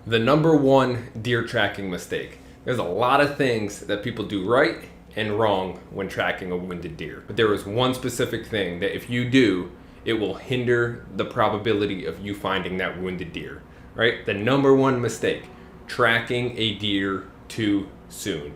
The number one deer tracking mistake. There's a lot of things that people do right and wrong when tracking a wounded deer. But there is one specific thing that if you do, it will hinder the probability of you finding that wounded deer. Right? The number one mistake, tracking a deer too soon.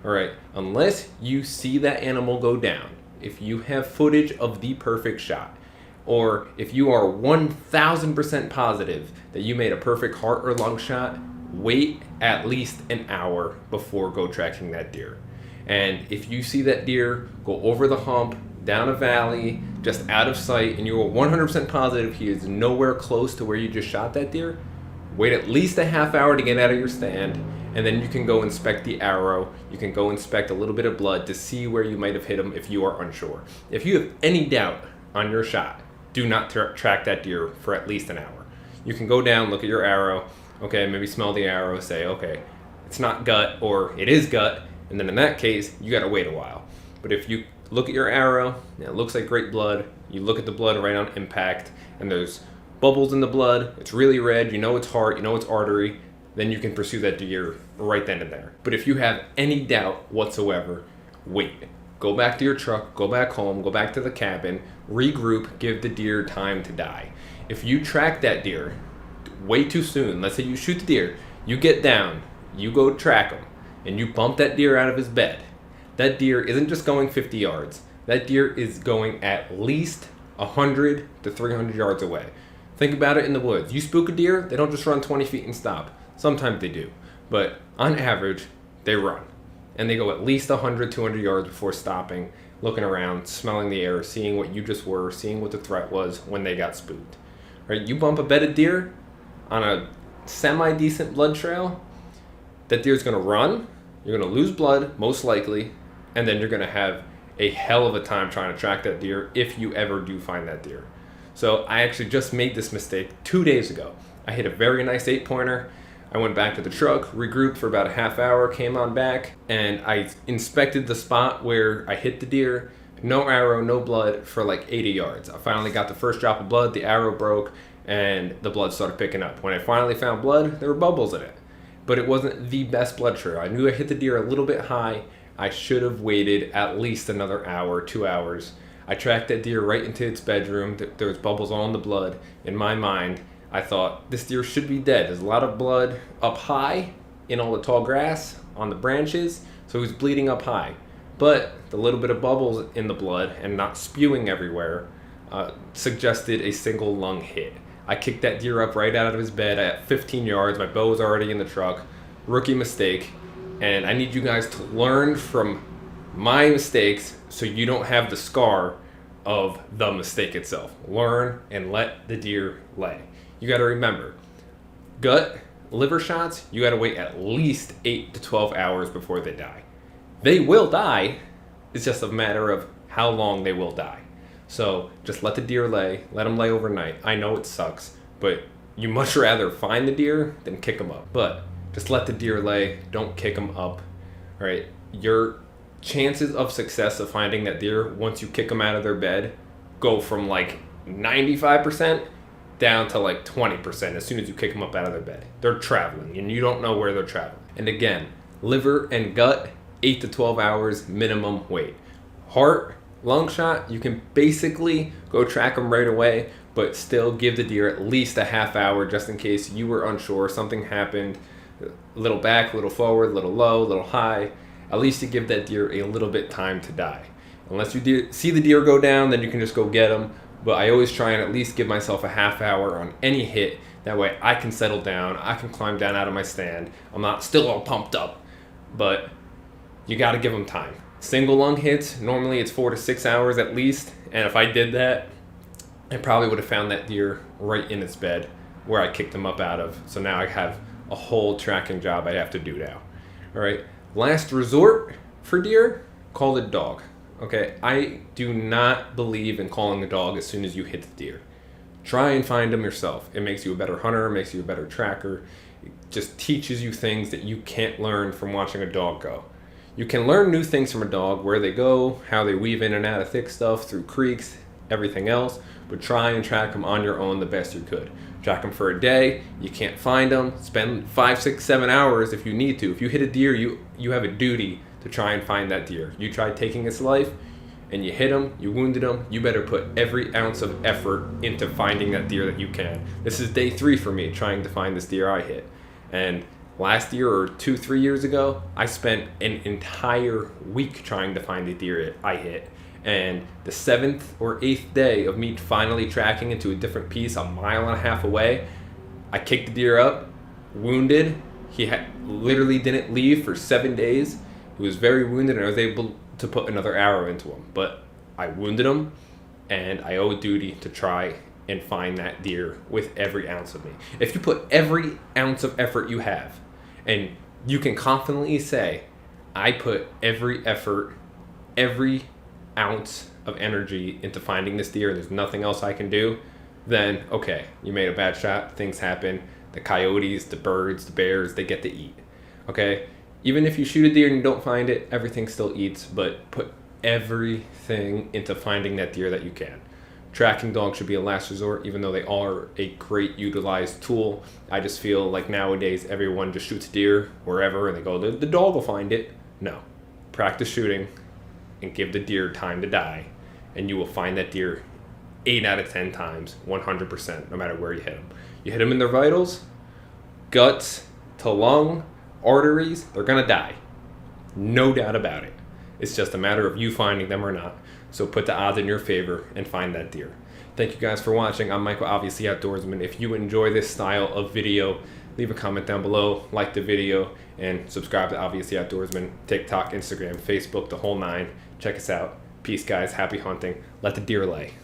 All right, unless you see that animal go down, if you have footage of the perfect shot, or if you are 1000% positive that you made a perfect heart or lung shot, wait at least an hour before go tracking that deer. And if you see that deer go over the hump, down a valley, just out of sight, and you are 100% positive he is nowhere close to where you just shot that deer, wait at least a half hour to get out of your stand, and then you can go inspect the arrow. You can go inspect a little bit of blood to see where you might have hit him if you are unsure. If you have any doubt on your shot, do not track that deer for at least an hour. You can go down, look at your arrow, okay, maybe smell the arrow, say, okay, it's not gut or it is gut, and then in that case, you gotta wait a while. But if you look at your arrow, and it looks like great blood, you look at the blood right on impact, and there's bubbles in the blood, it's really red, you know it's heart, you know it's artery, then you can pursue that deer right then and there. But if you have any doubt whatsoever, wait. Go back to your truck, go back home, go back to the cabin, regroup, give the deer time to die. If you track that deer way too soon, let's say you shoot the deer, you get down, you go track him, and you bump that deer out of his bed, that deer isn't just going 50 yards. That deer is going at least 100 to 300 yards away. Think about it in the woods. You spook a deer, they don't just run 20 feet and stop. Sometimes they do, but on average, they run. And they go at least 100, 200 yards before stopping, looking around, smelling the air, seeing what you just were, seeing what the threat was when they got spooked. Right? You bump a bedded deer on a semi-decent blood trail, that deer's gonna run, you're gonna lose blood, most likely, and then you're gonna have a hell of a time trying to track that deer if you ever do find that deer. So I actually just made this mistake 2 days ago. I hit a very nice 8-pointer. I went back to the truck, regrouped for about a half hour, came on back, and I inspected the spot where I hit the deer. No arrow, no blood for like 80 yards. I finally got the first drop of blood, the arrow broke, and the blood started picking up. When I finally found blood, there were bubbles in it. But it wasn't the best blood trail. I knew I hit the deer a little bit high. I should have waited at least another hour, 2 hours. I tracked that deer right into its bedroom. There was bubbles all in the blood. In my mind, I thought, this deer should be dead. There's a lot of blood up high in all the tall grass on the branches, so he was bleeding up high. But the little bit of bubbles in the blood and not spewing everywhere suggested a single lung hit. I kicked that deer up right out of his bed at 15 yards. My bow was already in the truck. Rookie mistake. And I need you guys to learn from my mistakes so you don't have the scar of the mistake itself. Learn and let the deer lay. You got to remember, gut, liver shots, you got to wait at least 8 to 12 hours before they die. They will die. It's just a matter of how long they will die. So just let the deer lay. Let them lay overnight. I know it sucks, but you much rather find the deer than kick them up. But just let the deer lay. Don't kick them up. All right? Your chances of success of finding that deer once you kick them out of their bed go from like 95% down to like 20% as soon as you kick them up out of their bed. They're traveling and you don't know where they're traveling. And again, liver and gut, 8 to 12 hours minimum wait. Heart, lung shot, you can basically go track them right away, but still give the deer at least a half hour just in case you were unsure, something happened, a little back, a little forward, a little low, a little high. At least you give that deer a little bit time to die. Unless you see the deer go down, then you can just go get them. But I always try and at least give myself a half hour on any hit. That way I can settle down, I can climb down out of my stand. I'm not still all pumped up, but you got to give them time. Single lung hits, normally it's 4 to 6 hours at least. And if I did that, I probably would have found that deer right in its bed where I kicked him up out of. So now I have a whole tracking job I have to do now. All right. Last resort for deer, call the dog. Okay, I do not believe in calling a dog as soon as you hit the deer. Try and find them yourself. It makes you a better hunter, it makes you a better tracker. It just teaches you things that you can't learn from watching a dog go. You can learn new things from a dog, where they go, how they weave in and out of thick stuff, through creeks, everything else, but try and track them on your own the best you could. Track them for a day. You can't find them. Spend 5, 6, 7 hours if you need to. If you hit a deer, you have a duty to try and find that deer. You tried taking its life and you hit him, you wounded him, you better put every ounce of effort into finding that deer that you can. This is day 3 for me trying to find this deer I hit. And last year or 2, 3 years ago, I spent an entire week trying to find a deer I hit. And the 7th or 8th day of me finally tracking into a different piece 1.5 miles away, I kicked the deer up, wounded. He literally didn't leave for 7 days. He was very wounded, and I was able to put another arrow into him. But I wounded him, and I owe a duty to try and find that deer with every ounce of me. If you put every ounce of effort you have, and you can confidently say, I put every effort, every ounce of energy into finding this deer and there's nothing else I can do, then okay, you made a bad shot, things happen. The coyotes, the birds, the bears, they get to eat. Okay? Even if you shoot a deer and you don't find it, everything still eats, but put everything into finding that deer that you can. Tracking dogs should be a last resort, even though they are a great utilized tool. I just feel like nowadays everyone just shoots deer wherever and they go, the dog will find it. No. Practice shooting and give the deer time to die, and you will find that deer 8 out of 10 times, 100%, no matter where you hit them. You hit them in their vitals, guts to lung, arteries, they're going to die. No doubt about it. It's just a matter of you finding them or not. So put the odds in your favor and find that deer. Thank you guys for watching. I'm Michael, Obviously Outdoorsman. If you enjoy this style of video, leave a comment down below, like the video, and subscribe to Obviously Outdoorsman, TikTok, Instagram, Facebook, the whole 9. Check us out. Peace, guys. Happy hunting. Let the deer lay.